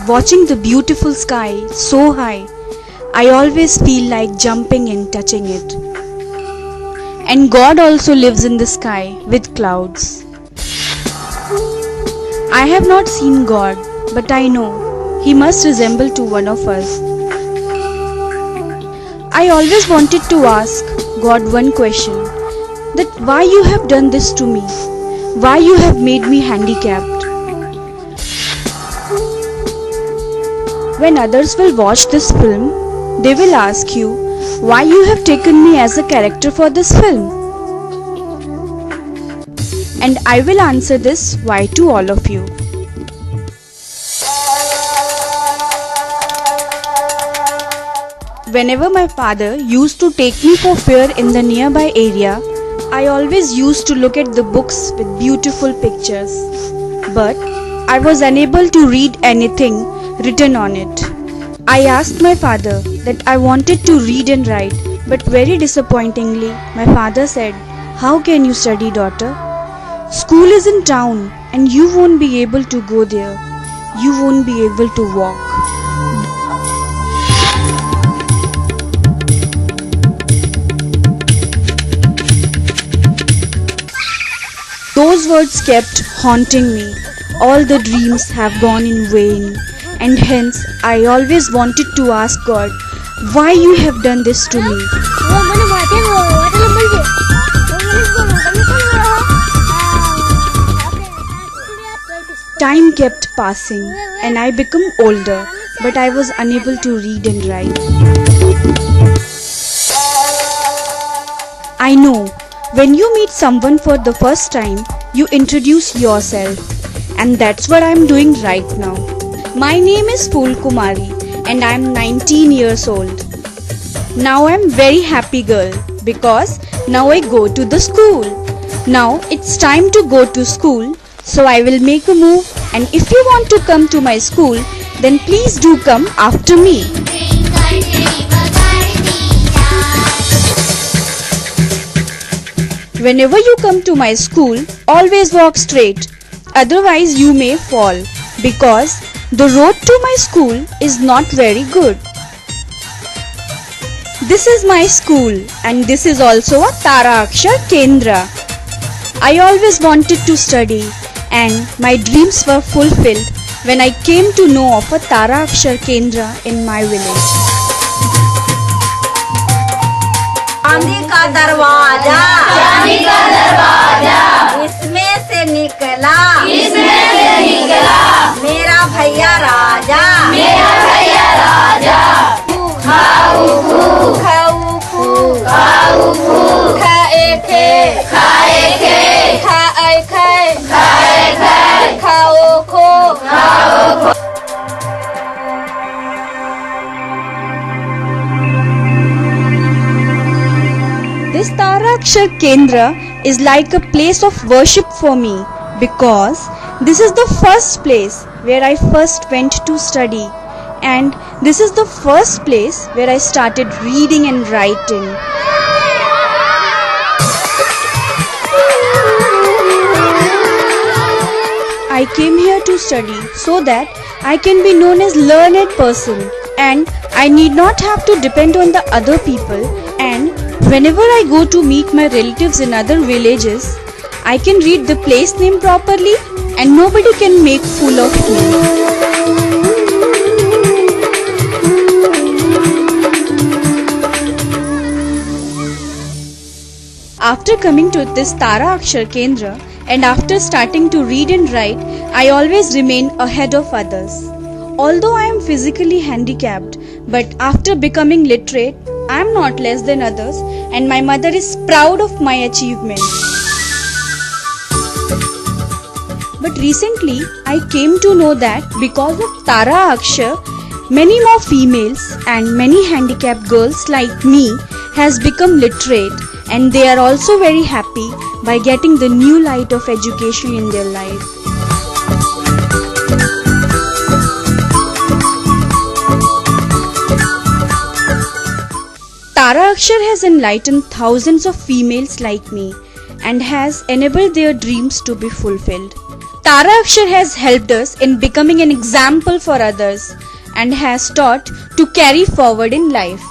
watching the beautiful sky so high, I always feel like jumping and touching it. And God also lives in the sky with clouds. I have not seen God, but I know He must resemble to one of us. I always wanted to ask God one question, that why you have done this to me? Why you have made me handicapped? When others will watch this film, they will ask you why you have taken me as a character for this film. And I will answer this why to all of you. Whenever my father used to take me for fair in the nearby area, I always used to look at the books with beautiful pictures. But I was unable to read anything written on it. I asked my father that I wanted to read and write, but very disappointingly, my father said, "How can you study, daughter? School is in town and you won't be able to go there. You won't be able to walk." Those words kept haunting me. All the dreams have gone in vain, and hence I always wanted to ask God, why you have done this to me? Time kept passing and I became older, but I was unable to read and write. I know, when you meet someone for the first time, you introduce yourself, and that's what I'm doing right now. My name is Phool Kumari and I'm 19 years old. Now I'm very happy girl because now I go to the school. Now it's time to go to school, so I will make a move, and if you want to come to my school, then please do come after me. Whenever you come to my school, always walk straight, otherwise you may fall, because the road to my school is not very good. This is my school and this is also a Tara Akshar Kendra. I always wanted to study and my dreams were fulfilled when I came to know of a Tara Akshar Kendra in my village. चांदी का दरवाजा इसमें से निकला मेरा भैया राजा खाऊ खाए खे खाओ खो। This Tara Akshar Kendra is like a place of worship for me, because this is the first place where I first went to study, and this is the first place where I started reading and writing. I came here to study so that I can be known as learned person, and I need not have to depend on the other people, and whenever I go to meet my relatives in other villages, I can read the place name properly and nobody can make fool of me. After coming to this Tara Akshar Kendra and after starting to read and write, I always remain ahead of others. Although I am physically handicapped, but after becoming literate, I am not less than others, and my mother is proud of my achievement. But recently, I came to know that because of Tara Akshar, many more females and many handicapped girls like me has become literate, and they are also very happy by getting the new light of education in their life. Tara Akshar has enlightened thousands of females like me and has enabled their dreams to be fulfilled. Tara Akshar has helped us in becoming an example for others and has taught to carry forward in life.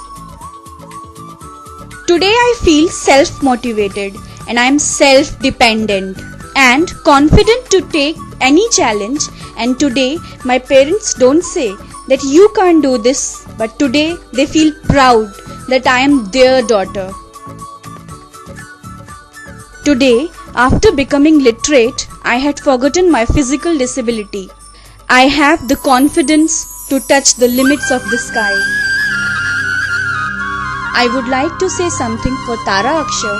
Today I feel self-motivated and I am self-dependent and confident to take any challenge, and today my parents don't say that you can't do this, but today they feel proud that I am their daughter. Today, after becoming literate, I had forgotten my physical disability. I have the confidence to touch the limits of the sky. I would like to say something for Tara Akshar,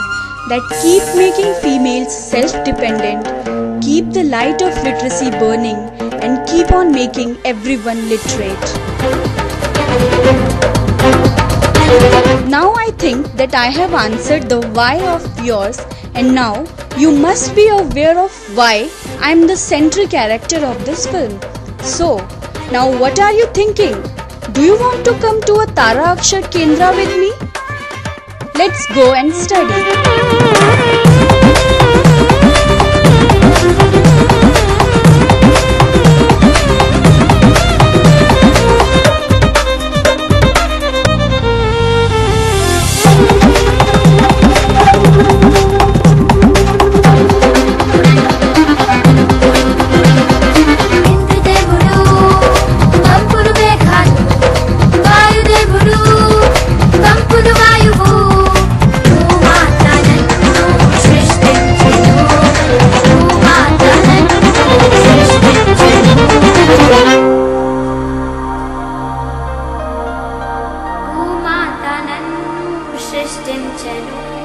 that keep making females self-dependent, keep the light of literacy burning, and keep on making everyone literate. Now I think that I have answered the why of yours, and now you must be aware of why I am the central character of this film. So, now what are you thinking? Do you want to come to a Tara Akshar Kendra with me? Let's go and study. సృష్టించెను